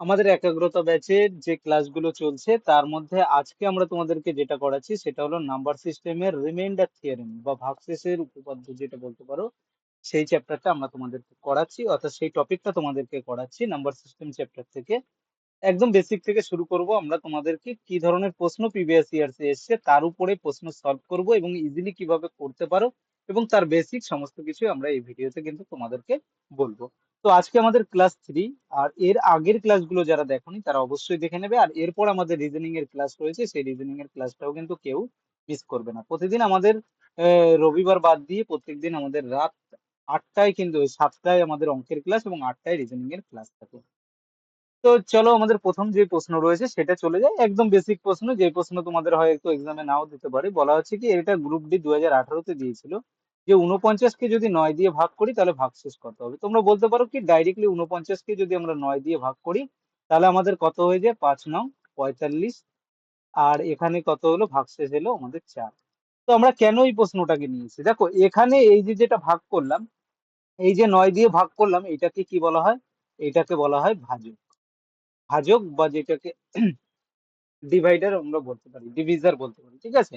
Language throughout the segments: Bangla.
আমাদের একাগ্রতা ব্যাচের যে ক্লাসগুলো চলছে তার মধ্যে আজকে আমরা তোমাদেরকে যেটা করাচ্ছি সেটা হলো নাম্বার সিস্টেমের রিমাইন্ডার থিওরেম বা ভাগশেষের উপপাদ্য যেটা বলতে পারো, সেই চ্যাপ্টারটা আমরা তোমাদেরকে করাচ্ছি, অর্থাৎ সেই টপিকটা তোমাদেরকে করাচ্ছি নাম্বার সিস্টেম চ্যাপ্টার থেকে। একদম বেসিক থেকে শুরু করব। আমরা তোমাদেরকে কি ধরনের প্রশ্ন প্রিভিয়াস ইয়ার্সে এসছে তার উপরে প্রশ্ন সলভ করব এবং ইজিলি কিভাবে করতে পারো এবং তার বেসিক সমস্ত কিছু আমরা এই ভিডিওতে কিন্তু তোমাদেরকে বলবো। তো আজকে আমাদের ক্লাস 3, আর এর আগের ক্লাসগুলো যারা দেখোনি তারা অবশ্যই দেখে নেবে। আর এরপর আমাদের রিজনিং এর ক্লাস রয়েছে, সেই রিজনিং এর ক্লাসটাও কিন্তু কেউ মিস করবে না। প্রতিদিন আমাদের রবিবার বাদ দিয়ে প্রত্যেকদিন আমাদের রাত 8টায়, কিন্তু 7টায় আমাদের অঙ্কের ক্লাস এবং 8টায় রিজনিং এর ক্লাস থাকে। তো চলো আমাদের প্রথম যে প্রশ্ন রয়েছে সেটা চলে যায়। একদম বেসিক প্রশ্ন, যে প্রশ্ন তোমাদের হয়তো এক্সামে নাও দিতে পারে। বলা হচ্ছে কি, এটা গ্রুপ ডি 2018-তে দিয়েছিল যে 49কে যদি 9 দিয়ে ভাগ করি তাহলে ভাগশেষ কত হবে। তোমরা বলতে পারো কি, ডাইরেক্টলি 49কে যদি আমরা 9 দিয়ে ভাগ করি তাহলে আমাদের কত হয়ে যায়, 5 নং 45। আর এখানে কত হলো, ভাগশেষ এলো আমাদের 4। তো আমরা কেন এই প্রশ্নটাকে নিয়েছি, দেখো এখানে এই যে যেটা ভাগ করলাম, এই যে 9 দিয়ে ভাগ করলাম, এটাকে কি বলা হয়, এটাকে বলা হয় ভাজক। ভাজক বা যেটাকে ডিভাইডার আমরা বলতে পারি, ডিভিজার বলতে পারি, ঠিক আছে।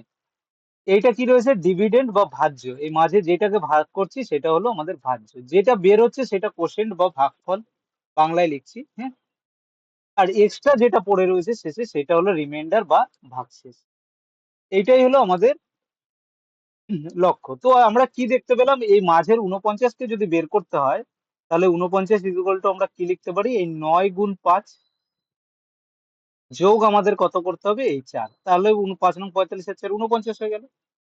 এইটা কি রয়েছে, ডিভিডেন্ড বা ভাজ্য। এই মাঝে যেটাকে ভাগ করছি সেটা হলো আমাদের ভাজ্য, যেটা বের হচ্ছে সেটা কোশেন্ট বা ভাগফল, বাংলায় লিখছি, হ্যাঁ। আর এক্সট্রা যেটা পড়ে রয়েছে শেষে সেটা হলো রিমাইন্ডার বা ভাগশেষ। এইটাই হলো আমাদের লক্ষ্য। তো আমরা কি দেখতে পেলাম, এই মাঝের 49কে যদি বের করতে হয় তাহলে 49 ইকুয়াল টু আমরা কি লিখতে পারি, এই 9 × 5 যোগ আমাদের কত করতে হবে, এই 4। তাহলে 5 নং 45 আর 4 49 হয়ে গেল।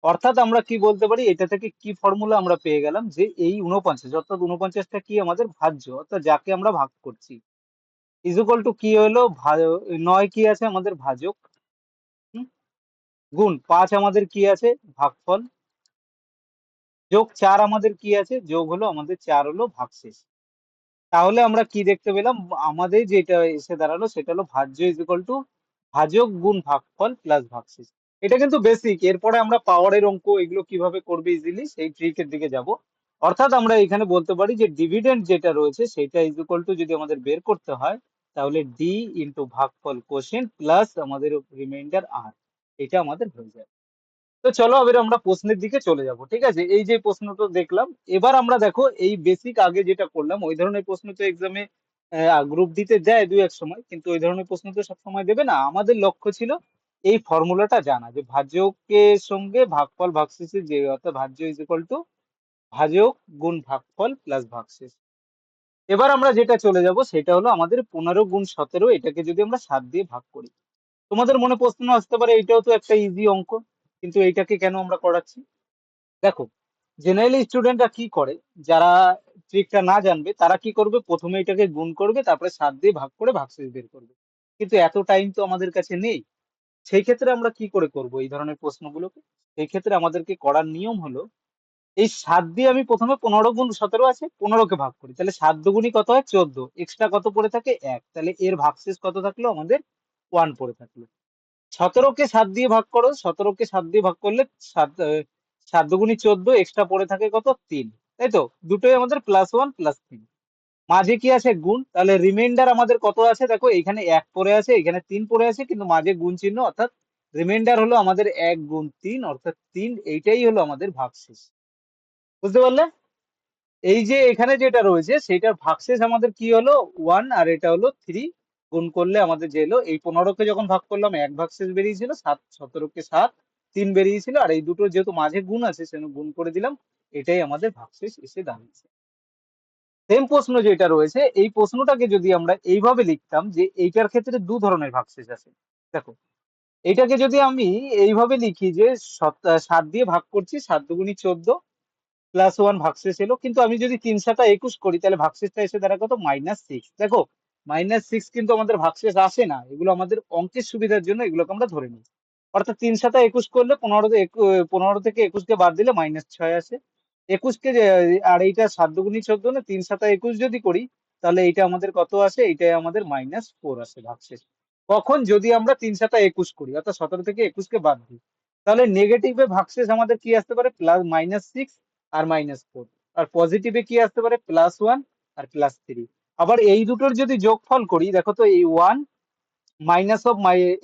অর্থাৎ আমরা কি বলতে পারি, এটা থেকে কি ফর্মুলা আমরা পেয়ে গেলাম, যে এই 49, অর্থাৎ 49টা কি আমাদের ভাজ্য, অর্থাৎ যাকে আমরা ভাগ করছি, ইকুয়াল টু কি হলো, 9 কি আছে আমাদের ভাজক, হুম, গুণ 5 আমাদের কি আছে ভাগফল, যোগ 4 আমাদের কি আছে, যোগ হলো আমাদের 4 হলো ভাগশেষ। তাহলে আমরা কি দেখতে পেলাম, আমাদের যেটা এসে দাঁড়ালো সেটা হলো ভাজ্য ইকুয়াল টু ভাজক গুণ ভাগফল প্লাস ভাগশেষ। এটা কিন্তু বেসিক। এরপরে আমরা পাওয়ারের অঙ্ক এগুলো কিভাবে করবে ইজিলি সেই ট্রিকের দিকে যাব। অর্থাৎ আমরা এখানে বলতে পারি যে ডিভিডেন্ড যেটা রয়েছে সেটা ইকুয়াল টু যদি আমাদের বের করতে হয় তাহলে ডি ইন্টু ভাগফল কোশেন্ট প্লাস আমাদের রিমাইন্ডার আর, এটা আমাদের হয়ে যায়। তো চলো এবার আমরা প্রশ্নের দিকে চলে যাব, ঠিক আছে। এই যে প্রশ্নটা দেখলাম, এবার আমরা দেখো এই বেসিক আগে যেটা করলাম ওই ধরনের প্রশ্ন তো এক্সামে গ্রুপ দিতে দেয় দু এক সময়, কিন্তু ওই ধরনের প্রশ্ন তো সব সময় দেবে না। আমাদের লক্ষ্য ছিল এই ফর্মুলাটা জানা, যে ভাজকের সঙ্গে ভাগফল ভাগশেষের, যে অর্থাৎ ভাজ্য ইজ ইকুয়াল টু ভাজক গুণ ভাগফল প্লাস ভাগশেষ। এবার আমরা যেটা চলে যাব সেটা হলো আমাদের 15 × 17, এটাকে যদি আমরা 7 দিয়ে ভাগ করি। তোমাদের মনে প্রশ্ন আসতে পারে এটাও তো একটা ইজি অঙ্ক, কিন্তু এইটাকে কেন আমরা করাচ্ছি। দেখো, জেনারেলি স্টুডেন্টরা কি করে, যারা ট্রিকটা না জানবে তারা কি করবে, প্রথমে এটাকে গুণ করবে, তারপরে 7 দিয়ে ভাগ করে ভাগশেষ বের করবে। কিন্তু এত টাইম তো আমাদের কাছে নেই। সেই ক্ষেত্রে আমরা কি করে করব এই ধরনের প্রশ্নগুলোকে, সেই ক্ষেত্রে আমাদেরকে করার নিয়ম হলো, এই 7 দিয়ে আমি প্রথমে 15 × 17 আছে, 15কে ভাগ করি, তাহলে 7 দুগুণী কত হয়, 14। এক্সট্রা কত পড়ে থাকে, 1, তাহলে এর ভাগশেষ কত থাকলো আমাদের, 1 পড়ে থাকলো। 17কে 7 দিয়ে ভাগ করো, 17কে 7 দিয়ে ভাগ করলে 7 দুগুণী 14, এক্সট্রা পড়ে থাকে কত, 3। তাই তো, দুটোই আমাদের +1 +3। মাঝে কি আছে, গুণ। তাহলে রিমাইন্ডার আমাদের কত আছে, দেখো এখানে 1 পড়ে আছে, এখানে 3 পড়ে আছে, কিন্তু মাঝে গুণ চিহ্ন, অর্থাৎ রিমাইন্ডার হলো আমাদের 1 × 3 অর্থাৎ 3। এইটাই হলো আমাদের ভাগশেষ। বুঝতে পারলে, এই যে এখানে যেটা রয়েছে সেটার ভাগশেষ আমাদের কি হলো, 1, আর এটা হলো 3। গুণ করলে আমাদের যে এলো, এই 15কে যখন ভাগ করলাম 1 ভাগশেষ বেরিয়েছিল, 17কে 7, 3 বেরিয়েছিল, আর এই দুটো যেহেতু মাঝে গুণ আছে সেজন্য গুণ করে দিলাম, এটাই আমাদের ভাগশেষ এসে দাঁড়িয়েছে। সেম প্রশ্ন যেটা রয়েছে, এই প্রশ্নটাকে যদি আমরা এইভাবে লিখতাম, যে এইটার ক্ষেত্রে দু ধরনের ভাগশেষ আছে। দেখো, এটাকে যদি আমি এইভাবে লিখি যে 7 দিয়ে ভাগ করছি, 7 দুগুণী 14 +1 ভাগশেষ এলো, কিন্তু আমি যদি 3×7=21 করি তাহলে ভাগশেষটা এসে দাঁড়ায় কত, -6। দেখো, -6 কিন্তু আমাদের ভাগশেষ আসে না, এগুলো আমাদের অঙ্কের সুবিধার জন্য এগুলোকে আমরা ধরে নিই। অর্থাৎ 3×7=21 করলে 15 থেকে 21কে বাদ দিলে -6 আসে। 21কে আর এইটা 7 দুগুণী 14 না, 3×7=21 যদি করি তাহলে এইটা আমাদের কত আসে, এইটাই আমাদের -4 আসে ভাগশেষ। কখন, যদি আমরা 3×7=21 করি, অর্থাৎ 17 থেকে 21কে বাদ দিই, তাহলে নেগেটিভে ভাগশেষ আমাদের কি আসতে পারে, +-6 আর -4। আর পজিটিভে কি আসতে পারে, +1 আর +3। আবার এই দুটোর যদি যোগফল করি, দেখো তো এই ওয়ান মাইনাস অফ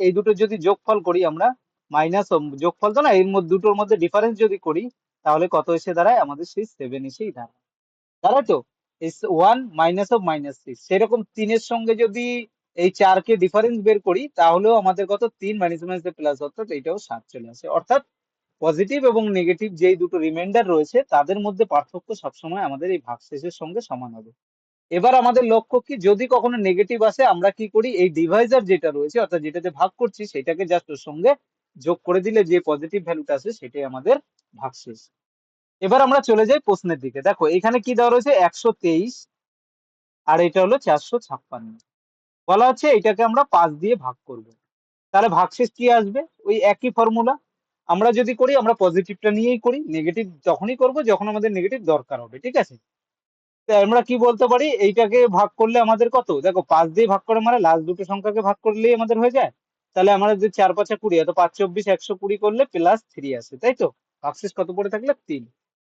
এই দুটোর যদি যোগফল করি আমরা, মাইনাস অফ যোগফল তো না, এর মধ্যে দুটোর মধ্যে ডিফারেন্স যদি করি, তাহলে কত এসে দাঁড়ায়? আমাদের সেই 7 এসেই দাঁড়ায়, তাই তো? ওয়ান মাইনাস অফ -6, সেরকম তিনের সঙ্গে যদি এই 4 কে ডিফারেন্স বের করি, তাহলেও আমাদের কত? 3 মাইনাস মাইনাস প্লাস, অর্থাৎ এটাও 7 চলে আসে। অর্থাৎ পজিটিভ এবং নেগেটিভ যেই দুটো রিমাইন্ডার রয়েছে তাদের মধ্যে পার্থক্য সবসময় আমাদের এই ভাগশেষের সঙ্গে সমান হবে। এবার আমাদের লক্ষ্য কি, যদি কখনো নেগেটিভ আসে আমরা কি করি, এই ডিভাইজার যেটা রয়েছে অর্থাৎ যেটাতে ভাগ করছি সেটাকে জাস্ট ওর সঙ্গে যোগ করে দিলে যে পজিটিভ ভ্যালুটা আসে সেটাই আমাদের ভাগশেষ। এবার আমরা চলে যাই প্রশ্নের দিকে। দেখো এখানে কি দেওয়া রয়েছে? 123 আর এটা হলো 456। বলা হচ্ছে এটাকে আমরা 5 দিয়ে ভাগ করব। তাহলে ভাগশেষ কি আসবে? ওই একই ফর্মুলা। আমরা যদি করি আমরা পজিটিভটা নিয়েই করি, নেগেটিভ তখনই করব যখন আমাদের নেগেটিভ দরকার হবে, ঠিক আছে? তো আমরা কি বলতে পারি, এইটাকে ভাগ করলে আমাদের কত? দেখো 5 দিয়ে ভাগ করে মানে লাস্ট দুটো সংখ্যাকে ভাগ করলেই আমাদের হয়ে যায়। তাহলে আমরা যদি 4 5 20, এত 5 24 120 করলে প্লাস 3 আসে, তাই তো? ভাগশেষ কত পড়ে থাকলে? 3।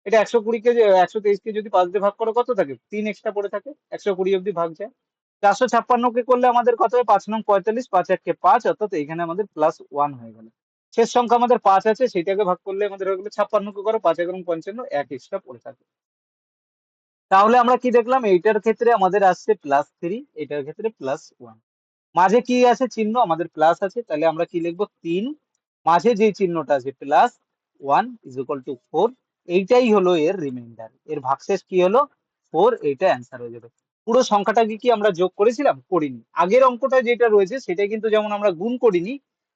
এটা 120 কে 123 কে যদি 5 দিয়ে ভাগ করে কত থাকে? 3 এক্সট্রা পড়ে থাকে, 120 অব্দি ভাগ যায়। 456 কে করলে আমাদের কত হয়? 5 নং 45, 5 1 কে 5, অর্থাৎ এখানে আমাদের প্লাস 1 হয়ে গেল। শেষ সংখ্যা আমাদের 5 আছে, সেটাকে ভাগ করলে আমাদের হয়ে গেল 56 কে করো 5 1 55, 1 এক্সট্রা পড়ে থাকে। তাহলে আমরা কি দেখলাম? এইটার ক্ষেত্রে আমাদের আসছে +3, এটার ক্ষেত্রে +1। মাঝে কি আছে? চিহ্ন আমাদের প্লাস আছে, তাহলে আমরা কি লিখবো? 3, মাঝে যে চিহ্নটা আছে +1 ইজ ইকুয়াল টু 4। এইটাই হলো এর রিমাইন্ডার, এর ভাগশেষ কি হলো? 4। এইটা অ্যান্সার হয়ে যাবে। পুরো সংখ্যাটাকে কি আমরা যোগ করেছিলাম? করিনি। আগের অঙ্কটা যেটা রয়েছে সেটা কিন্তু যেমন আমরা গুণ করিনি,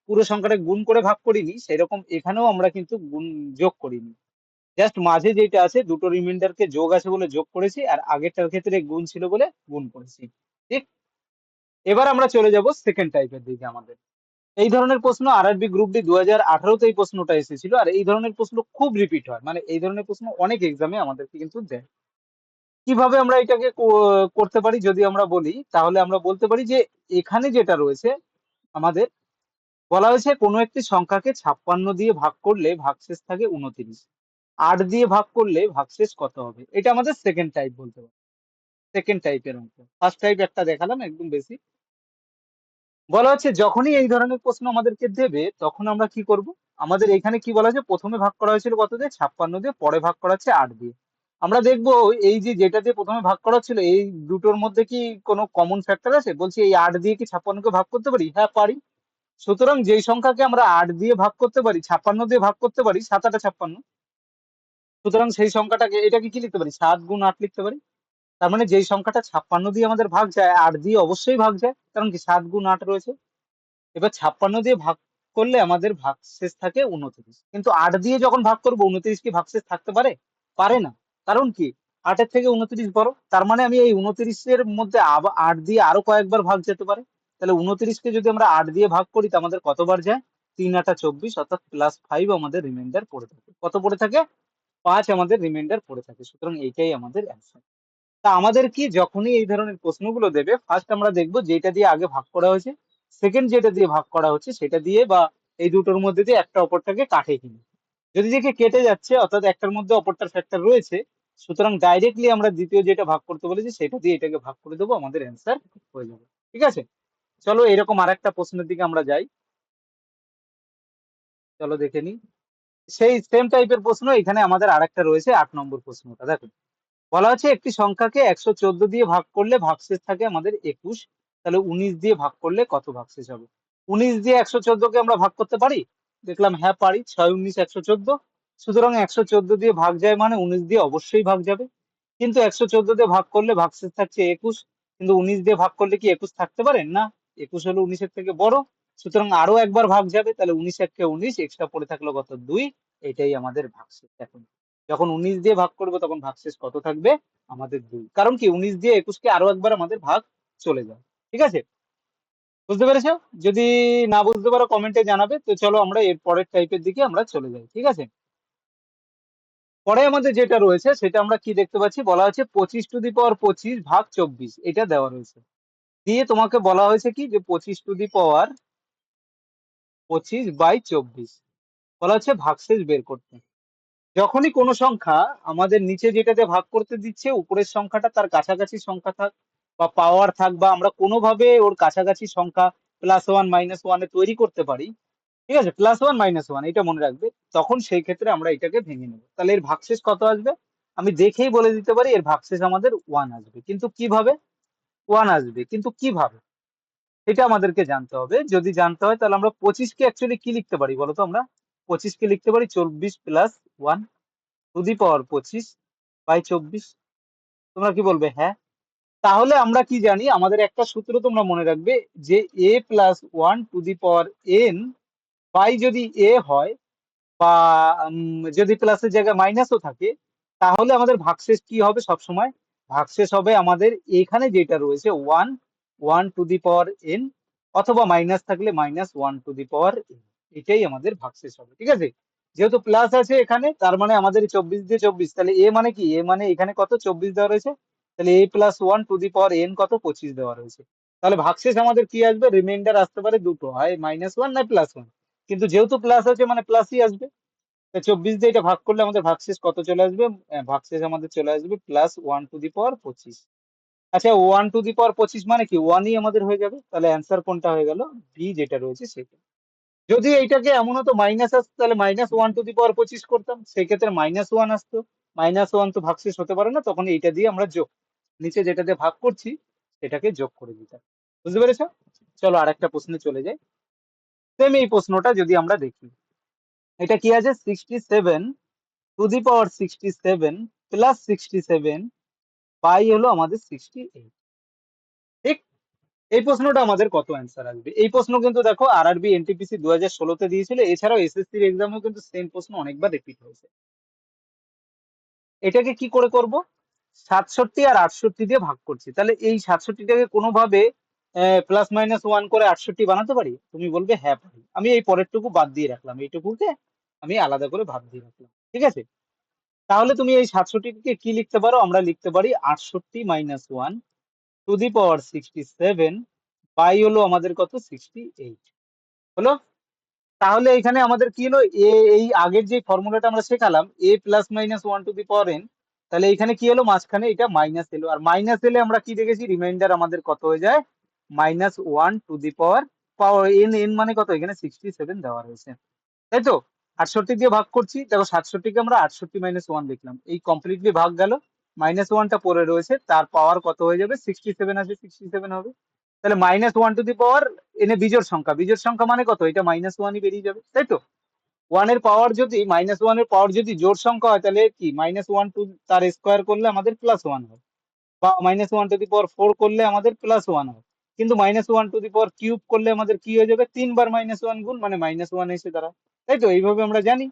পুরো সংখ্যাটা গুণ করে ভাগ করিনি, সেরকম এখানেও আমরা কিন্তু গুণ যোগ করিনি। জাস্ট মাঝে যেটা আছে দুটো রিমাইন্ডারকে যোগ আছে বলে যোগ করেছি, আর আগেরটার ক্ষেত্রে গুণ ছিল বলে গুণ করেছি, ঠিক? এবার আমরা চলে যাব সেকেন্ড টাইপের দিকে। আমাদের এই ধরনের প্রশ্ন আরআরবি গ্রুপ ডি 2018-তে এই প্রশ্নটা এসেছিল, আর এই ধরনের প্রশ্ন খুব রিপিট হয়, মানে এই ধরনের প্রশ্ন অনেক এক্সামে আমাদেরকে কিন্তু দেয়। কিভাবে আমরা এটাকে করতে পারি যদি আমরা বলি, তাহলে আমরা বলতে পারি যে এখানে যেটা রয়েছে আমাদের বলা হয়েছে কোনো একটি সংখ্যাকে 56 দিয়ে ভাগ করলে ভাগশেষ থাকে 29, 8 দিয়ে ভাগ করলে ভাগশেষ কত হবে? এটা আমাদের সেকেন্ড টাইপ বলতে পারি, সেকেন্ড টাইপের অঙ্ক। ফার্স্ট টাইপ একটা দেখালাম একদম বেশি। বলা হচ্ছে যখনই এই ধরনের প্রশ্ন আমাদেরকে দেবে তখন আমরা কি করব? আমাদের এখানে কি বলা হয়েছে? প্রথমে ভাগ করা হয়েছিল কত দিয়ে? 56 দিয়ে, পরে ভাগ করা হচ্ছে 8 দিয়ে। আমরা দেখবো এই যে যেটা দিয়ে প্রথমে ভাগ করা ছিল এই দুটোর মধ্যে কি কোনো কমন ফ্যাক্টর আছে? বলছি এই 8 দিয়ে কি 56 কে ভাগ করতে পারি? হ্যাঁ পারি। সুতরাং যেই সংখ্যাকে আমরা 8 দিয়ে ভাগ করতে পারি, 56 দিয়ে ভাগ করতে পারি, 7 8 56, সুতরাং সেই সংখ্যাটাকে এটাকে কি লিখতে পারি? 7 গুণ 8 লিখতে পারি। তার মানে যেই সংখ্যাটা 56 দিয়ে আমাদের ভাগ যায়, 8 দিয়ে অবশ্যই ভাগ যায়, কারণ কি 7 গুণ 8 রয়েছে। এবার 56 দিয়ে ভাগ করলে আমাদের ভাগশেষ থাকে 29, কিন্তু 8 দিয়ে যখন ভাগ করবো 29 কি ভাগশেষ থাকতে পারে? পারে না। কারণ কি 8 এর থেকে 29 বড়, তার মানে আমি এই 29 এর মধ্যে আবার 8 দিয়ে আরো কয়েকবার ভাগ যেতে পারে। তাহলে 29 কে যদি আমরা 8 দিয়ে ভাগ করি তা আমাদের কতবার যায়? 3 8 24, অর্থাৎ +5 আমাদের রিমাইন্ডার পড়ে থাকে। কত পড়ে থাকে? 5 আমাদের রিমাইন্ডার পড়ে থাকে। সুতরাং এইটাই আমাদের অ্যান্সার। তা আমাদের কি যখনই এই ধরনের প্রশ্নগুলো দেবে, ফার্স্ট আমরা দেখবো যেটা দিয়ে আগে ভাগ করা হয়েছে, সেকেন্ড যেটা দিয়ে ভাগ করা হচ্ছে সেটা দিয়ে বা এই দুটোর মধ্যে দিয়ে একটা অপরটাকে কাটে কিনা। যদি দেখে কেটে যাচ্ছে অর্থাৎ একটার মধ্যে অপরটার ফ্যাক্টর রয়েছে, সুতরাং ডাইরেক্টলি আমরা দ্বিতীয় যেটা ভাগ করতে বলেছি সেটা দিয়ে এটাকে ভাগ করে দেবো, আমাদের অ্যান্সার হয়ে যাবে। ঠিক আছে, চলো এরকম আরেকটা প্রশ্নের দিকে আমরা যাই। চলো দেখে নিই। সেই সেম টাইপের প্রশ্ন এখানে আমাদের আরেকটা রয়েছে, 8 নম্বর প্রশ্নটা দেখো। বলা হচ্ছে একটি সংখ্যাকে 114 দিয়ে ভাগ করলে ভাগশেষ থাকে আমাদের 21, তাহলে 19 দিয়ে ভাগ করলে কত ভাগশেষ হবে? 19 দিয়ে 114 কে আমরা ভাগ করতে পারি? দেখলাম হ্যাঁ পারি, 6 19 114। সুতরাং 114 দিয়ে ভাগ যায় মানে 19 দিয়ে অবশ্যই ভাগ যাবে, কিন্তু 114 দিয়ে ভাগ করলে ভাগশেষ থাকছে 21, কিন্তু 19 দিয়ে ভাগ করলে কি 21 থাকতে পারে? না, 21 হলো 19 এর থেকে বড়। সুতরাং আরো একবার ভাগ যাবে, তাহলে 19 1 19, এক্সট্রা পড়ে থাকলো কত? 2। এটাই আমাদের ভাগশেষ। এখন যখন 19 দিয়ে ভাগ করবো তখন ভাগশেষ কত থাকবে? আমাদের 2, কারণ কি 19 দিয়ে 21 কে আরো একবার আমাদের ভাগ চলে যায়। ঠিক আছে, বুঝতে পেরেছো? যদি না বুঝতে পারো কমেন্টে জানাবে। তো চলো আমরা এর পরের টাইপের দিকে আমরা চলে যাই। ঠিক আছে, পরে আমাদের যেটা রয়েছে সেটা আমরা কি দেখতে পাচ্ছি? বলা হচ্ছে 25 ভাগ 24, এটা দেওয়া রয়েছে। দিয়ে তোমাকে বলা হয়েছে কি যে 25/24 বলা হচ্ছে ভাগশেষ বের করতে। যখনই কোনো সংখ্যা আমাদের নিচে যেটাতে ভাগ করতে দিচ্ছে উপরের সংখ্যাটা তার কাছাকাছি সংখ্যা থাক, বা পাওয়ার থাক বা আমরা কোনোভাবে ওর কাছাকাছি সংখ্যা +1 -1 তৈরি করতে পারি, ঠিক আছে, +1 - 1 এটা মনে রাখবে, তখন সেই ক্ষেত্রে আমরা এটাকে ভেঙে নেব। তাহলে এর ভাগশেষ কত আসবে? আমি দেখেই বলে দিতে পারি এর ভাগশেষ আমাদের 1 আসবে। কিন্তু কিভাবে 1 আসবে, কিন্তু কিভাবে এটা আমাদেরকে জানতে হবে। যদি জানতে হয় তাহলে আমরা 25 কে অ্যাকচুয়ালি কি লিখতে পারি বলতো? আমরা 25 কে লিখতে পারি 24 + 1 টু দি পাওয়ার 25/24। তোমরা কি বলবে? হ্যাঁ। তাহলে আমরা কি জানি? আমাদের একটা সূত্র তোমরা মনে রাখবে যে a+1 to the power n by যদি a হয় বা যদি প্লাসের জায়গায় মাইনাসও থাকে, তাহলে আমাদের ভাগশেষ কি হবে সবসময়? ভাগশেষ হবে আমাদের এখানে যেটা রয়েছে 1 1 টু দি পাওয়ার n, অথবা মাইনাস থাকলে -1 টু দি পাওয়ার n। এটাই আমাদের ভাগশেষ হবে, ঠিক আছে? যেহেতু প্লাস আছে এখানে, তার মানে আমাদের 24 দিয়ে 24, তাহলে a মানে কি? a মানে এখানে কত 24 দেওয়া রয়েছে, তাহলে a+1 to the power n কত 25 দেওয়া রয়েছে। তাহলে ভাগশেষ আমাদের কি আসবে? রিমাইন্ডার আসতে পারে দুটো, হয় -1 না +1, কিন্তু যেহেতু প্লাস আছে মানে প্লাসই আসবে। তো 24 দিয়ে এটা ভাগ করলে আমাদের ভাগশেষ কত চলে আসবে? ভাগশেষ আমাদের চলে আসবে +1 টু দি পাওয়ার 25। আচ্ছা, 1 টু দি পাওয়ার 25 মানে কি 1 ই আমাদের হয়ে যাবে। তাহলে অ্যান্সার কোনটা হয়ে গেল? বি যেটা রয়েছে সেটা। যদি এইটাকে এমন হতো মাইনাস আসতো, তাহলে -1 টু দি পাওয়ার 25 করতাম, সেক্ষেত্রে -1 আসতো। -1 তো ভাগশেষ হতে পারে না, তখন এইটা দিয়ে আমরা যোগ, নিচে যেটা দিয়ে ভাগ করছি সেটাকে যোগ করে দিতাম। বুঝতে পেরেছো? চলো আরেকটা প্রশ্নে চলে যাই। সেম এই প্রশ্নটা যদি আমরা দেখি, এটা কি আছে? 67 টু দি পাওয়ার 67 প্লাস 67 পাই হলো আমাদের 68, ঠিক? এই প্রশ্নটা আমাদের কত অ্যান্সার আসবে? এই প্রশ্ন কিন্তু দেখো আরআরবি এনটিপিসি 2016 তে দিয়েছিল, এছাড়াও এসএসসির এক্সামেও কিন্তু সেম প্রশ্ন অনেকবার রিপিট হয়েছে। এটাকে কি করে করব? 67 আর 68 দিয়ে ভাগ করছি, তাহলে এই 67টাকে কোনোভাবে +-1 করে 68 বানাতে পারি? তুমি বলবে হ্যাঁ পারি। আমি এই পরেরটুকু বাদ দিয়ে রাখলাম, এইটুকুকে আমি আলাদা করে ভাগ দিয়ে রাখলাম, ঠিক আছে? তাহলে তুমি এই 67কে কি লিখতে পারো? আমরা লিখতে পারি 68 - 1 টু দি পাওয়ার 67 বাই হলো আমাদের কত? 68 হলো। তাহলে এখানে আমাদের কি হলো? এই আগের যে ফর্মুলাটা আমরা শেখালাম a+-1 two the power n, তাহলে এখানে কি হলো? মাঝখানে এটা মাইনাস এলো, আর মাইনাস এলে আমরা কি দেখেছি? রিমাইন্ডার আমাদের কত হয়ে যায়? -1 to the power power n, n মানে কত? এখানে 67 দেওয়া রয়েছে, তাই তো? 68 দিয়ে ভাগ করছি, দেখো 67 কে আমরা 68 - 1 লিখলাম, এই কমপ্লিটলি ভাগ গেল, -1টা পড়ে রয়েছে, তার পাওয়ার কত হয়ে যাবে? 67 আছে, 67 হবে। তাহলে -1 টু দি পাওয়ার এনে বিজোড় সংখ্যা, বিজোড় সংখ্যা মানে কত? এটা -1ই বেরিয়ে যাবে, তাই তো? 1 এর পাওয়ার যদি -1 এর পাওয়ার যদি জোড় সংখ্যা হয়, তাহলে কি -1 টু তার স্কোয়ার করলে আমাদের +1 হয়, বা -1 টু দি পাওয়ার 4 করলে আমাদের +1 হয়। কিন্তু -1 টু দি পাওয়ার কিউব করলে আমাদের কি হয়ে যাবে? 3 বার -1 গুণ, মানে -1 এসে দাঁড়ায়, তাই তো? এইভাবে আমরা জানি।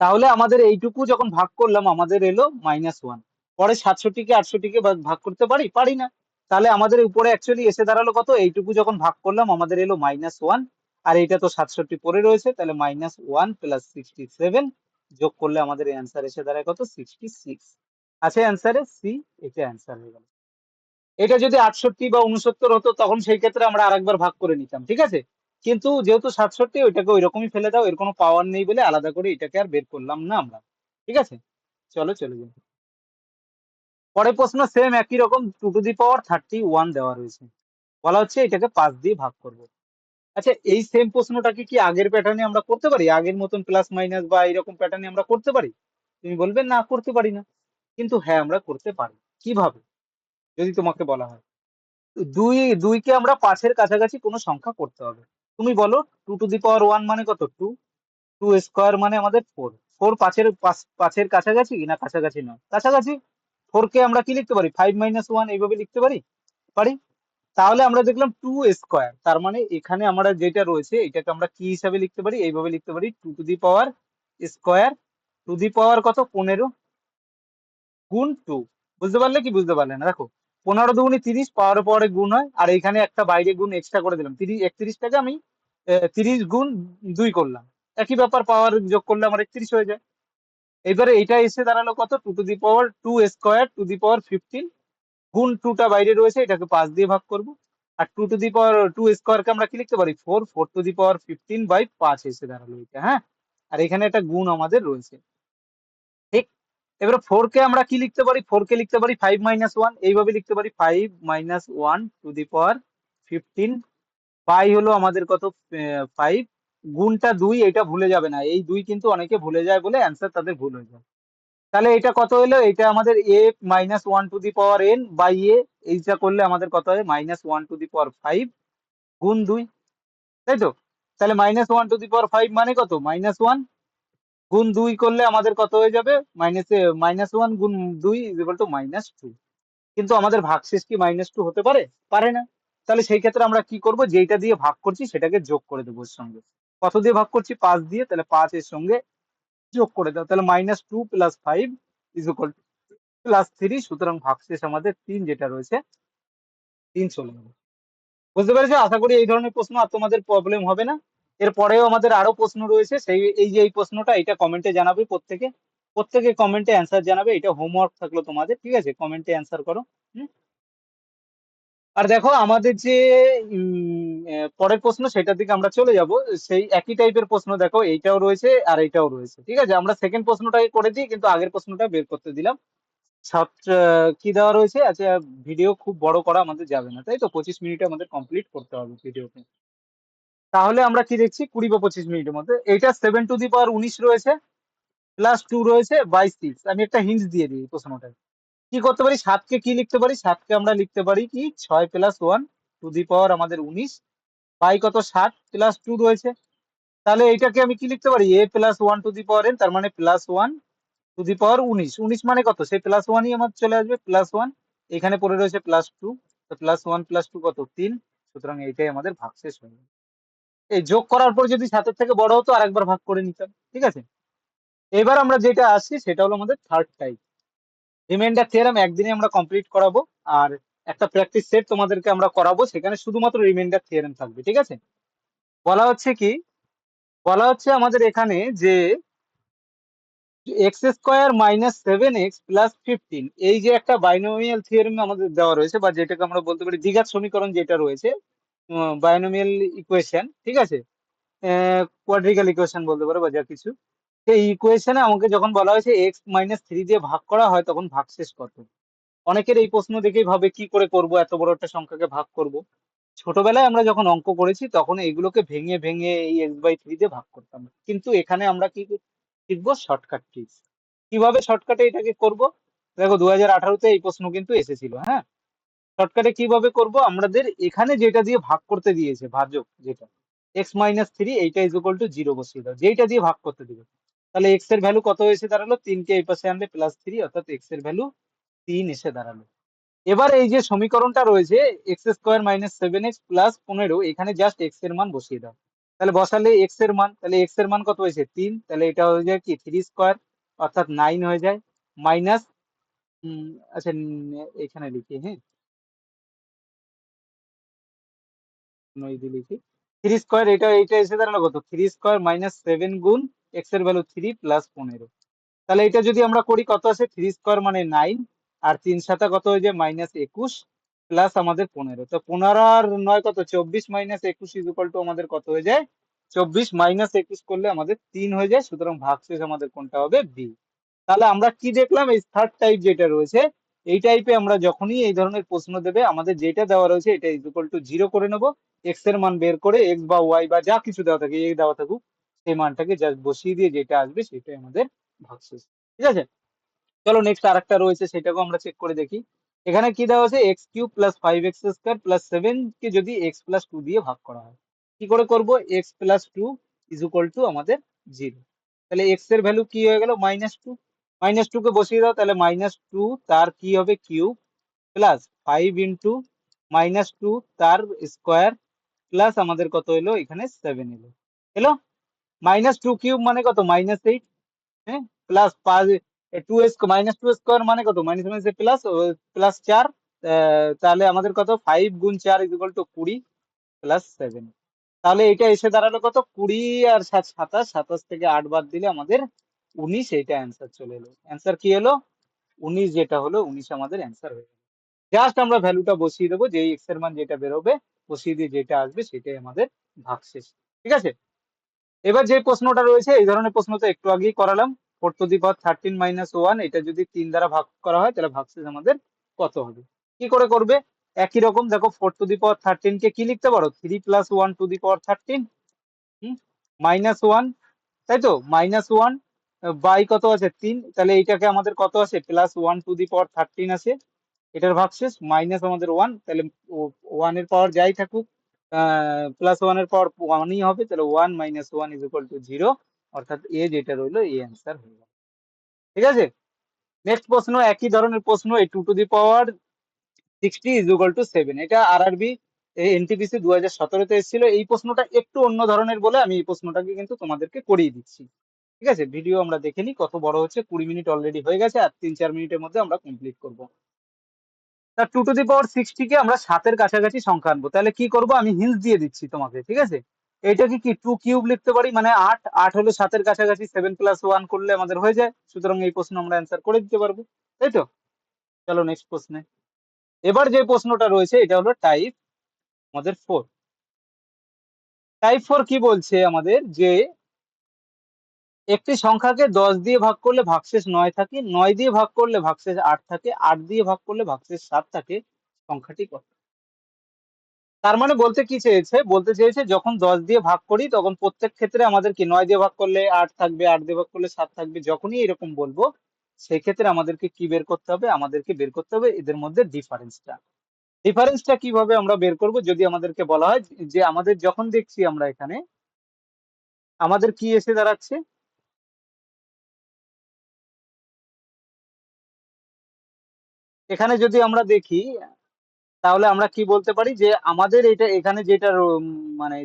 তাহলে আমাদের এইটুকু যখন ভাগ করলাম আমাদের এলো -1। পরে 67 কে 68 কে ভাগ করতে পারি? পারি না। তাহলে আমাদের উপরে অ্যাকচুয়ালি এসে দাঁড়ালো কত? এইটুকু যখন ভাগ করলাম আমাদের এলো -1, আর এইটা তো 67 পড়ে রয়েছে, তাহলে -1 + 67 যোগ করলে আমাদের অ্যান্সার এসে দাঁড়ায় কত? 66 আছে অ্যান্সারে, সি, এটা অ্যান্সার হয়ে গেল। এটা যদি 68 বা 69 হতো, তখন সেই ক্ষেত্রে আমরা আরেকবার ভাগ করে নিতাম, ঠিক আছে? কিন্তু যেহেতু 67, ওইটাকে ওইরকমই ফেলে দাও, এর কোনো পাওয়ার নেই বলে আলাদা করে এটাকে আর বের করলাম না আমরা, ঠিক আছে? চলো চলে যাই। পরের প্রশ্ন সেম একই রকম, 2 টু দি পাওয়ার 31 দেওয়া রয়েছে, বলা হচ্ছে এটাকে 5 দিয়ে ভাগ করব। আচ্ছা, এই সেম প্রশ্নটাকে কি আগের প্যাটার্নে আমরা করতে পারি? আগের মতন প্লাস মাইনাস বা এরকম প্যাটার্নে আমরা করতে পারি? তুমি বলবে না, করতে পারি না। কিন্তু হ্যাঁ, আমরা করতে পারি। কিভাবে? যদি তোমাকে বলা হয় দুই, দুইকে আমরা 5-এর কাছাকাছি কোনো সংখ্যা করতে হবে। তুমি বলো 2 টু দি পাওয়ার 1 মানে কত? 2, 2 স্কোয়ার মানে আমাদের 4, 4 5-এর কাছাকাছি না কাছাকাছি নয়? কাছাকাছি। 4 কে আমরা কি লিখতে পারি? 5 - 1 এইভাবে লিখতে পারি? পারি। তাহলে আমরা দেখলাম 2 স্কোয়ার, তার মানে এখানে আমরা যেটা রয়েছে এটাকে আমরা কি হিসাবে লিখতে পারি? এইভাবে লিখতে পারি 2 to the power square to the power কত? 15 গুণ 2। বুঝতে পারলে কি বুঝতে পারলে না? দেখো 15 দুগুণে 30, পাওয়ারে পাওয়ারে গুণ হয়, আর এইখানে একটা বাইরে গুণ এক্সট্রা করে দিলাম, 31টাকে আমি 30 গুণ 2 করলাম, একই ব্যাপার, পাওয়ার যোগ করলে আমার 31 হয়ে যায়। এবারে এটা এসে দাঁড়ালো কত? 2 to the power 2 square to the power 15 গুণ 2টা বাইরে রয়েছে, এটাকে 5 দিয়ে ভাগ করব। আর 2 টু দি পাওয়ার 2 স্কোয়ারকে আমরা কি লিখতে পারি? 4, 4 টু দি পাওয়ার 15/5 এসে দাঁড়ালো এটা, হ্যাঁ? আর এখানে একটা গুণ আমাদের রয়েছে, ঠিক? এবারে 4 কে আমরা কি লিখতে পারি? 4 কে লিখতে পারি 5 মাইনাস 1, এইভাবে লিখতে পারি 5 মাইনাস 1 টু দি পাওয়ার 15। পাই হলো আমাদের কত? 5। গুণটা 2, এটা ভুলে যাবে না, এই 2 কিন্তু অনেকে ভুলে যায় বলে অ্যান্সার তাদের ভুল হয়ে যায়। তাহলে এটা কত হলো? এটা আমাদের a minus 1 to the power n by a, এইটা করলে আমাদের কত হয়? মাইনাস 1 টু দি পাওয়ার 5 গুণ 2, তাই তো? তাহলে মাইনাস 1 টু দি পাওয়ার 5 মানে কত? মাইনাস 1 গুণ 2 করলে আমাদের কত হয়ে যাবে? মাইনাস 1 গুণ 2 ইজ ইকুয়াল টু মাইনাস 2। কিন্তু আমাদের ভাগশেষ কি মাইনাস 2 হতে পারে? পারে না। তাহলে সেই ক্ষেত্রে আমরা কি করব? যেইটা দিয়ে ভাগ করছি সেটাকে যোগ করে দেবো এর সঙ্গে। কত দিয়ে ভাগ করছি? 5 দিয়ে, তাহলে 5 এর সঙ্গে যোগ করে দাও, তাহলে minus 2 plus 5 is equal to plus 3। সুতরাং ভাগশেষ আমাদের 3 যেটা রয়েছে 3 চলে যাবে। বুঝতে পেরেছো? আশা করি এই ধরনের প্রশ্ন আর তোমাদের প্রবলেম হবে না। এর পরেও আমাদের আরো প্রশ্ন রয়েছে, সেই এই যে এই প্রশ্নটা, এটা কমেন্টে জানাবে প্রত্যেকে। প্রত্যেকে কমেন্টে অ্যান্সার জানাবে, এটা হোমওয়ার্ক থাকলো তোমাদের, ঠিক আছে? কমেন্টে অ্যান্সার করো। হুম? আর দেখো আমাদের যে পরের প্রশ্ন, সেটার দিকে আমরা চলে যাব। সেই একই টাইপের প্রশ্ন দেখো, এইটাও রয়েছে আর এইটাও রয়েছে, ঠিক আছে? আমরা সেকেন্ড প্রশ্নটাকে করে দিই, কিন্তু আগের প্রশ্নটা বের করতে দিলাম। কি দেওয়া রয়েছে? আচ্ছা, ভিডিও খুব বড় করা আমাদের যাবে না, তাই তো? 25 মিনিটে আমাদের কমপ্লিট করতে হবে ভিডিওতে। তাহলে আমরা কি দেখছি? 20 বা 25 মিনিটের মধ্যে এইটা 7 টু দি পাওয়ার 19 রয়েছে, প্লাস 2 রয়েছে বাই 6। আমি একটা হিন্টস দিয়ে দিই এই প্রশ্নটায়। কি করতে পারি? 7 কে কি লিখতে পারি? 7 কে আমরা লিখতে পারি কি? 6 প্লাস 1 টু দি পাওয়ার আমাদের 19 বাই কত? 60 প্লাস 2 রয়েছে। তাহলে এইটাকে আমি কি লিখতে পারি? a plus 1 to the power n, তার মানে প্লাস 1 টু দি পাওয়ার 19। 19 মানে কত? সেই প্লাস 1ই আমার চলে আসবে, প্লাস 1। এখানে পড়ে রয়েছে প্লাস 2, তো প্লাস 1 প্লাস 2 কত? 3। সুতরাং এইটাই আমাদের ভাগশেষ হয়ে যাবে। এই যোগ করার পর যদি 7-এর থেকে বড় হতো আরেকবার ভাগ করে নিতাম, ঠিক আছে? এবার আমরা যেটা আসছি সেটা হলো আমাদের থার্ড টাইপ। রিমাইন্ডার থিওরেম একদিনে আমরা কমপ্লিট করাবো, আর একটা প্র্যাকটিস সেট তোমাদেরকে আমরা করাবো, সেখানে শুধুমাত্র রিমাইন্ডার থিওরেম থাকবে, ঠিক আছে? বলা হচ্ছে কি? বলা হচ্ছে আমাদের এখানে যে x square minus 7x plus 15, এই যে একটা বাইনোমিয়াল থিওরেম আমাদের দেওয়া রয়েছে, বা যেটাকে আমরা বলতে পারি দ্বিঘাত সমীকরণ যেটা রয়েছে, বাইনোমিয়াল ইকুয়েশন, ঠিক আছে? কোয়াড্রিক্যাল ইকুয়েশন বলতে পারো বা যা কিছু। সেই ইকুয়েশনে আমাকে যখন বলা হয়েছে x-3 দিয়ে ভাগ করা হয়, তখন ভাগশেষ কত? অনেকের এই প্রশ্ন দেখেই ভাবে কি করে করব, এত বড় একটা সংখ্যাকে ভাগ করব। ছোটবেলায় আমরা যখন অঙ্ক করেছি তখন এইগুলোকে ভেঙে ভেঙে এই x/3 দিয়ে ভাগ করতাম, কিন্তু এখানে আমরা কি শিখবো? Shortcut tricks. কিভাবে শর্টকাটে এটাকে করব? দেখো 2018-তে এই প্রশ্ন কিন্তু এসেছিল, হ্যাঁ? শর্টকাটে কিভাবে করব? আমাদের এখানে যেটা দিয়ে ভাগ করতে দিয়েছে, ভাজক যেটা x-3, এইটা ইজ ইকুয়াল টু 0 বসিয়ে দাও, যেইটা দিয়ে ভাগ করতে দিবে। তাহলে x এর ভ্যালু কত এসে দাঁড়ালো? 3 কে এই পাশে আনলে প্লাস 3, অর্থাৎ x এর ভ্যালু 3 এসে দাঁড়ালো। এবার এই যে সমীকরণটা রয়েছে x square minus 7x plus 15, এখানে জাস্ট এক্স এর মান বসিয়ে দাও। তাহলে বসালে এক্স এর মান, তাহলে এক্স এর মান কত হয়েছে? 3। তাহলে এটা হয়ে যায় কি? 3 স্কোয়ার, অর্থাৎ 9 হয়ে যায়। মাইনাস, আচ্ছা, এখানে লিখি, হ্যাঁ, 9 দিয়ে লিখি। 3 স্কোয়ার, এটা এটা এসে দাঁড়ালো কত? 3 স্কোয়ার মাইনাস 7 গুণ এক্স এর ভ্যালু 3 প্লাস 15। তাহলে এটা যদি আমরা করি কত আসে? 3 স্কোয়ার মানে 9, আর 3 সাতা কত হয়ে যায়? মাইনাস 21, প্লাস আমাদের 15। তো 15 আর 9 কত? 24, মাইনাস 21 ইজ ইকুয়াল টু আমাদের কত হয়ে যায়? 24 মাইনাস 21 করলে আমাদের 3 হয়ে যায়। সুতরাং ভাগশেষ আমাদের কোনটা হবে? বি। তাহলে আমরা কি দেখলাম? এই থার্ড টাইপ যেটা রয়েছে, এই টাইপে আমরা যখনই এই ধরনের প্রশ্ন দেবে, আমাদের যেটা দেওয়া রয়েছে এটা ইজ ইকুয়াল টু 0 করে নেবো। এক্স এর মান বের করে, এক্স বা ওয়াই বা যা কিছু দেওয়া থাকে, এ দেওয়া থাকুক, সেই মানটাকে জাস্ট বসিয়ে দিয়ে যেটা আসবে সেটাই আমাদের ভাগশেষ, ঠিক আছে? চলো নেক্সট আরেকটা রয়েছে, সেটাকেও আমরা চেক করে দেখি। এখানে কি দেওয়া আছে? X cube plus 5x² plus 7 কে যদি এক্স প্লাস 2 দিয়ে ভাগ করা হয়, কি করে করব? X plus 2 is equal to আমাদের 0। তাহলে এক্স এর ভ্যালু কি হয়ে গেল? -2। -2 কে বসিয়ে দাও, তাহলে -2 তার কি হবে? কিউব, প্লাস 5 ইন্টু -2 তার স্কোয়ার, প্লাস আমাদের কত এলো? এখানে 7 এলো। এলো -2 কিউব মানে কত? -8, হ্যাঁ, প্লাস 5, 2 মাইনাস 2 স্কোয়ার মানে কত? Minus minus plus, plus 4। তাহলে আমাদের কত? 5 গুণ 4 ইজ ইকুয়াল টু 20 প্লাস 7। তাহলে এটা এসে দাঁড়ালো কত? 20 আর 7 27, 27 থেকে 8 বাদ দিলে আমাদের 19, এইটা অ্যান্সার চলে এলো। অ্যান্সার কি এলো? 19, যেটা হলো 19 আমাদের অ্যান্সার হয়ে গেল। জাস্ট আমরা ভ্যালুটা বসিয়ে দেবো, যে এক্স এর মান যেটা বেরোবে বসিয়ে দিয়ে যেটা আসবে সেটাই আমাদের ভাগশেষ, ঠিক আছে? এবার যে প্রশ্নটা রয়েছে, এই ধরনের প্রশ্ন তো একটু আগেই করালাম। 4 টু দি পাওয়ার 13 মাইনাস 1, এটা যদি 3 দ্বারা ভাগ করা হয় তাহলে ভাগশেষ আমাদের কত হবে? কি করে করবে? একই রকম দেখো, 4 টু দি পাওয়ার 13 কে কি লিখতে পারো? 3 plus 1 to the power 13 minus 1, তাই তো? মাইনাস 1 বাই কত আছে? 3, তাহলে এইটাকে আমাদের কত আছে? প্লাস 1 টু দি পাওয়ার 13 আছে, এটার ভাগশেষ মাইনাস আমাদের 1, তাহলে 1 এর পাওয়ার যাই থাকুক, প্লাস 1 এর পাওয়ার 1ই হবে, তাহলে 1 মাইনাস 1 ইজ ইকুয়াল টু 0, অর্থাৎ এ যেটা রইলো এই অ্যান্সার হয়ে গেল। ঠিক আছে, নেক্সট প্রশ্ন, একই ধরনের প্রশ্ন, এই 2 to the power 60 is equal to 7, এটা আরআরবি এনটিপিসি 2017-তে এসেছিল। এই প্রশ্নটা একটু অন্য ধরনের বলে আমি এই প্রশ্নটাকে কিন্তু তোমাদেরকে করিয়ে দিচ্ছি। ঠিক আছে, ভিডিও আমরা দেখে নিই কত বড় হচ্ছে, 20 মিনিট অলরেডি হয়ে গেছে, আর 3-4 মিনিটের মধ্যে আমরা কমপ্লিট করব। তা 2 টু দি পাওয়ার 60 কে আমরা 7-এর কাছাকাছি সংখ্যা আনবো, তাহলে কি করব? আমি হিন্টস দিয়ে দিচ্ছি তোমাকে, ঠিক আছে? এইটাকে কি 2 কিউব লিখতে পারি, মানে 8, 8 হলো 7-এর কাছাকাছি, 7 প্লাস 1 করলে আমাদের হয়ে যায়, সুতরাং এই প্রশ্ন আমরা অ্যান্সার করে দিতে পারবো, তাই তো? চলো নেক্সট প্রশ্নে। এবার যে প্রশ্নটা রয়েছে এটা হলো টাইপ আমাদের 4। টাইপ 4 কি বলছে আমাদের? যে একটি সংখ্যাকে 10 দিয়ে ভাগ করলে ভাগশেষ 9 থাকে, 9 দিয়ে ভাগ করলে ভাগশেষ 8 থাকে, 8 দিয়ে ভাগ করলে ভাগশেষ 7 থাকে, সংখ্যাটি কত? তার মানে বলতে কি চেয়েছে? বলতে চেয়েছে যখন 10 দিয়ে ভাগ করি তখন প্রত্যেক ক্ষেত্রে আমাদের কি 9 দিয়ে ভাগ করলে 8 থাকবে, 8 দিয়ে ভাগ করলে 7 থাকবে, যখনই এরকম বলবো সেই ক্ষেত্রে আমাদেরকে কি বের করতে হবে? আমাদেরকে বের করতে হবে এদের মধ্যে ডিফারেন্সটা। ডিফারেন্সটা কিভাবে আমরা বের করব? যদি আমাদেরকে বলা হয় যে আমাদের যখন দেখছি আমরা এখানে আমাদের কি এসে দাঁড়াচ্ছে, এখানে যদি আমরা দেখি তাহলে আমরা কি বলতে পারি যে আমাদের এটা এখানে যেটা মানে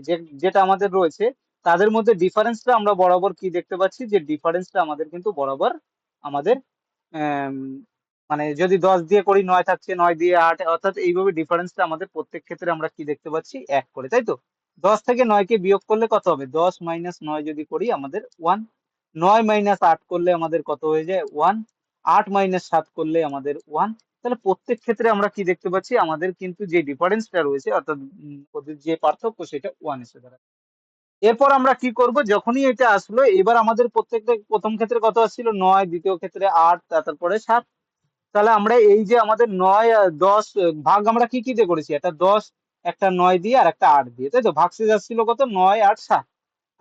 যেটা আমাদের রয়েছে তাদের মধ্যে ডিফারেন্সটা আমরা বরাবর কি দেখতে পাচ্ছি, যে ডিফারেন্সটা আমাদের কিন্তু বরাবর আমাদের আম, মানে যদি 10 দিয়ে করি 9 থাকছে, 9 দিয়ে 8, অর্থাৎ এইভাবে ডিফারেন্সটা আমাদের প্রত্যেক ক্ষেত্রে আমরা কি দেখতে পাচ্ছি, এক করে, তাই তো? 10 থেকে 9 কে বিয়োগ করলে কত হবে? 10 মাইনাস 9 যদি করি আমাদের 1, 9 মাইনাস 8 করলে আমাদের কত হয়ে যায়? 1, 8 মাইনাস 7 করলে আমাদের 1। তাহলে প্রত্যেক ক্ষেত্রে আমরা কি দেখতে পাচ্ছি? আমাদের কিন্তু যে ডিফারেন্সটা রয়েছে, অর্থাৎ ওদের যে পার্থক্য সেটা 1 এসে দাঁড়ায়। এরপর আমরা কি করব? যখনই এটা আসলো, এবার আমাদের প্রত্যেকটা প্রথম ক্ষেত্রে কত আসছিল? 9, দ্বিতীয় ক্ষেত্রে 8, তারপরে 7। তাহলে আমরা এই যে আমাদের 9 আর 10 ভাগ আমরা কি কি দিয়ে করেছি? একটা 10, একটা 9 দিয়ে, আর একটা 8 দিয়ে, তাই তো? ভাগশেষ আসছিল কত? 9, 8, 7,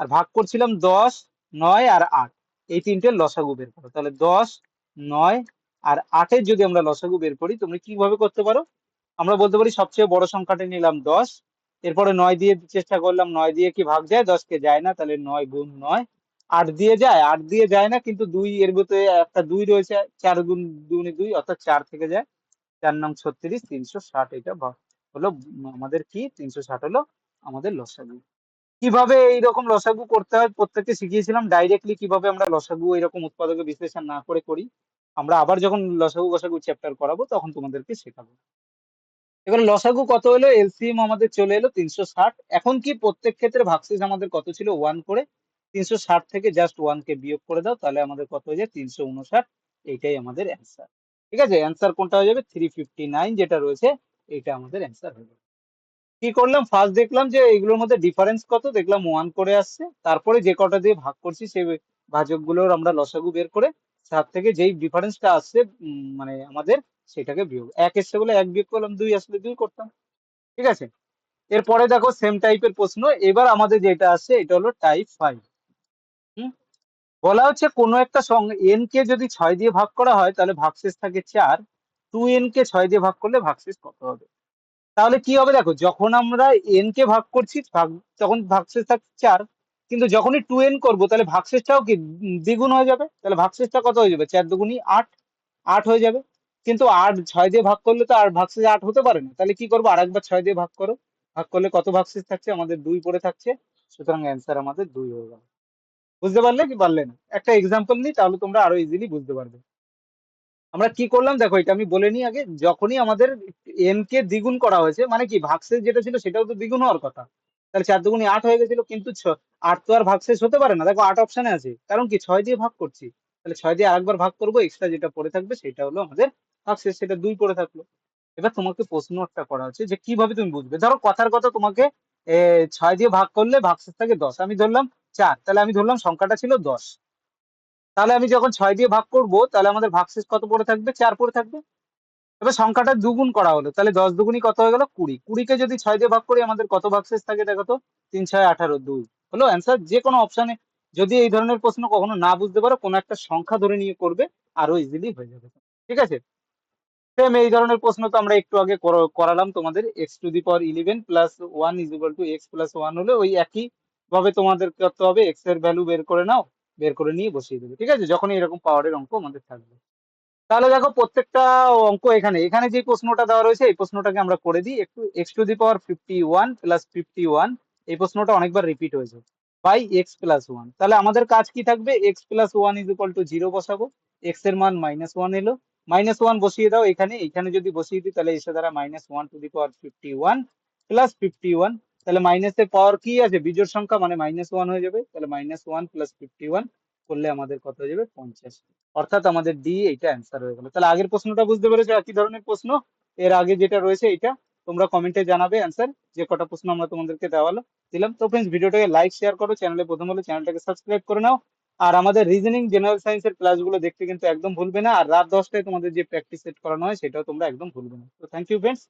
আর ভাগ করছিলাম 10, 9 আর 8, এই তিনটের লসাগু বের করো। তাহলে 10, 9 আর 8-এর যদি আমরা লসাগু বের করি, তোমরা কিভাবে করতে পারো? আমরা বলতে পারি সবচেয়ে বড় সংখ্যাটা নিলাম 10, এরপরে 9 দিয়ে চেষ্টা করলাম, 9 দিয়ে কি ভাগ যায়? 10 কে যায় না, তাহলে 9 গুণ 9। 8 দিয়ে যায়? 8 দিয়ে যায় না, কিন্তু 2 এর ভিতরে একটা 2 রয়েছে, 4 গুণ 2 2, অর্থাৎ 4 থেকে যায়, 4 নং 36, 360, এটা হলো আমাদের কি 360 হলো আমাদের লসাগু। কিভাবে এইরকম লসাগু করতে হয় প্রত্যেককে শিখিয়েছিলাম, ডাইরেক্টলি কিভাবে আমরা লসাগু এরকম উৎপাদকে বিশ্লেষণ না করে করি। আমরা আবার যখন লসাগু গসাগু চ্যাপ্টার করাবো তখন তোমাদেরকে শেখাবো। এবার লসাগু কত হলো? এলসিএম আমাদের চলে এলো 360। এখন কি প্রত্যেক ক্ষেত্রে ভাগশেষ আমাদের কত ছিল? 1 করে। 360 থেকে জাস্ট 1 কে বিয়োগ করে দাও, তাহলে আমাদের কত হয়ে যায়? 359। এইটাই আমাদের অ্যান্সার। ঠিক আছে, অ্যান্সার কোনটা হয়ে যাবে? 359 যেটা রয়েছে এটা আমাদের অ্যান্সার হয়ে যাবে। কি করলাম? ফার্স্ট দেখলাম যে এগুলোর মধ্যে ডিফারেন্স কত, দেখলাম 1 করে আসছে, তারপরে যে কটা দিয়ে ভাগ করছি সেই ভাজকগুলোর আমরা লসাগু বের করে 7 থেকে যেই ডিফারেন্সটা আসছে মানে আমাদের সেটাকে বিয়োগ, 1 এসছে বলে 1 বিয়োগ করলাম, 2 আসলে 2 করতাম। ঠিক আছে, এরপরে দেখো সেম টাইপের প্রশ্ন, এবার আমাদের যেটা আসছে এটা হলো টাইপ 5। বলা হচ্ছে কোনো একটা এন কে যদি 6 দিয়ে ভাগ করা হয় তাহলে ভাগশেষ থাকে 4, 2n কে 6 দিয়ে ভাগ করলে ভাগশেষ কত হবে? তাহলে কি হবে? দেখো, যখন আমরা এন কে ভাগ করছি তখন ভাগশেষ থাকছে 4, কিন্তু যখনই 2n করবো তাহলে ভাগশেষটাও কি দ্বিগুণ হয়ে যাবে, তাহলে ভাগশেষটা কত হয়ে যাবে? 4 দুগুণী 8, 8 হয়ে যাবে। কিন্তু 8 6 দিয়ে ভাগ করলে তো আর ভাগশেষ 8 হতে পারে না, তাহলে কি করবো? আরেকবার 6 দিয়ে ভাগ করো, ভাগ করলে কত ভাগশেষ থাকছে? আমাদের 2 পড়ে থাকছে, সুতরাং অ্যান্সার আমাদের 2 হয়ে গেল। বুঝতে পারলে কি পারলে না? একটা এক্সাম্পল নিই, তাহলে তোমরা আরো ইজিলি বুঝতে পারবে। আমরা কি করলাম দেখো, এটা আমি বলে নিই আগে, যখনই আমাদের এন কে দ্বিগুণ করা হয়েছে, মানে কি ভাগশেষ যেটা ছিল সেটাও তো দ্বিগুণ হওয়ার কথা, তাহলে 4 দুগুণী 8 হয়ে গেছিল, কিন্তু 8 তো আর ভাগশেষ হতে পারে না, দেখো 8 অপশনে আছে, কারণ কি 6 দিয়ে ভাগ করছি, তাহলে 6 দিয়ে আরেকবার ভাগ করবো, এক্সট্রা যেটা পড়ে থাকবে সেটা হলো আমাদের ভাগশেষ, সেটা 2 পড়ে থাকলো। এবার তোমাকে প্রশ্ন একটা করা হচ্ছে যে কিভাবে তুমি বুঝবে, ধরো কথার কথা তোমাকে 6 দিয়ে ভাগ করলে ভাগশেষ থাকে 10, আমি ধরলাম 4, তাহলে আমি ধরলাম সংখ্যাটা ছিল 10। তাহলে আমি যখন 6 দিয়ে ভাগ করব তাহলে আমাদের ভাগশেষ কত পড়ে থাকবে? 4 পড়ে থাকবে। এবার সংখ্যাটা দুগুণ করা হলো, তাহলে 10 দুগুণই কত হয়ে গেল? 20। 20 কে যদি 6 দিয়ে ভাগ করি আমাদের কত ভাগশেষ থাকে দেখো তো? 3 6 18, 2 হলো অ্যান্সার। যে কোনো অপশনে যদি এই ধরনের প্রশ্ন কখনো না বুঝতে পারো, কোনো একটা সংখ্যা ধরে নিয়ে করবে, আরো ইজিলি হয়ে যাবে। ঠিক আছে? সেম এই ধরনের প্রশ্ন তো আমরা একটু আগে করালাম তোমাদের। x⁻11 plus 1 is equal to x plus 1 হলে ওই একই ভাবে তোমাদের করতে হবে, এক্স এর ভ্যালু বের করে নাও, বের করে নিয়ে বসিয়ে দেবে। ঠিক আছে? যখনই এরকম পাওয়ারের অঙ্ক আমাদের থাকবে। তাহলে দেখো প্রত্যেকটা অঙ্ক এখানে এখানে যে প্রশ্নটা দেওয়া রয়েছে এই প্রশ্নটাকে আমরা করে দিই একটু। x⁻51 প্লাস 51, এই প্রশ্নটা অনেকবার রিপিট হয়েছে, বাই x+1। তাহলে আমাদের কাজ কি থাকবে? x+1 ইজ ইকুয়াল টু 0 বসাবো, x এর মান -1 এলো, -1 বসিয়ে দাও এখানে। এখানে যদি বসিয়ে দিই তাহলে এসে দ্বারা -1⁻51 প্লাস 51। তাহলে মাইনাসের পাওয়ার কি আছে? বিজোড় সংখ্যা মানে -1 হয়ে যাবে। তাহলে -1 প্লাস 51 করলে আমাদের কত হয়ে যাবে? 50। অর্থাৎ আমাদের ডি এইটা অ্যান্সার হয়ে গেল। তাহলে আগের প্রশ্নটা বুঝতে পেরেছো? একই ধরনের প্রশ্ন এর আগে যেটা রয়েছে এটা তোমরা কমেন্টে জানাবে অ্যান্সার, যে কটা প্রশ্ন আমরা তোমাদেরকে দিলাম। তো ফ্রেন্ডস, ভিডিওটাকে লাইক শেয়ার করো, চ্যানেলে প্রথম হলে চ্যানেলটাকে সাবস্ক্রাইব করে নাও। আর আমাদের রিজনিং জেনারেল সায়েন্সের ক্লাসগুলো দেখতে কিন্তু একদম ভুলবে না। আর রাত 10টায় তোমাদের যে প্র্যাকটিস সেট করানো হয় সেটাও তোমরা একদম ভুলবে না। তো থ্যাংক ইউ ফ্রেন্ডস।